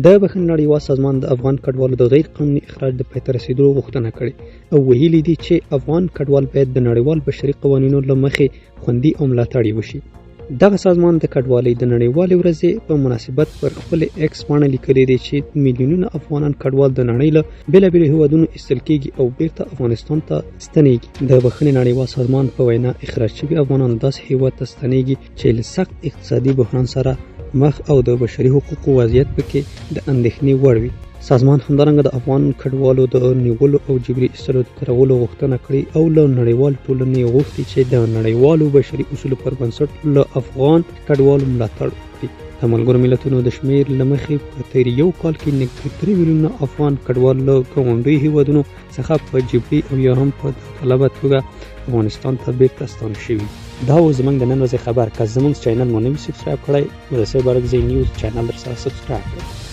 د بخښنې نړیوال سازمان د افغان کډوالو د غیر قانوني اخراج د پای ته رسیدلو غوښتنه کړې او ویلي دي چې افغان کډوال باید د نړیوال بشري قوانینو له مخې خوندي او ملاتړ وشي. دغه سازمان د کډوالۍ د نړیوالې ورځې په مناسبت پر خپل ایکس باندې لیکلي دي چې میلیونونه افغانان کډوال د نړۍ له بېلابېلو هیوادونو ایستل کېږي او بیرته افغانستان ته ستنېږي. د بخښنې نړیوال سازمان په وینا اخراج شوي افغانان داسې هیواد ته ستنېږي چې له سخت اقتصادي بحران سره مخ او د بشري حقوقو وضعیت پکې د اندېښنې وړ وي. سازمان همدارنګه د افغان کډوالو د نیولو او جبري ایستلو د درولو غوښتنه کړې او له نړیوال ټولنې غوښتي چې د نړیوالو بشري اصولو پر بنسټ له افغان کډوالو ملاتړ وکړي. د ملګرو ملتونو د شمېر له مخې په تېر یو کال کې نږدې 3 میلیونه افغان کډوال له ګاونډیو هیوادونو څخه په جبري او یا هم په داوطلبه توګه افغانستان ته بیرته ستانه شوي. دا و زموږ د نن ورځې خبر. که زموږ چینل مو نه وي سبسکرایب کړی نو د سایبرګزی نیوز چینل در سره سبسکرایب کړئ.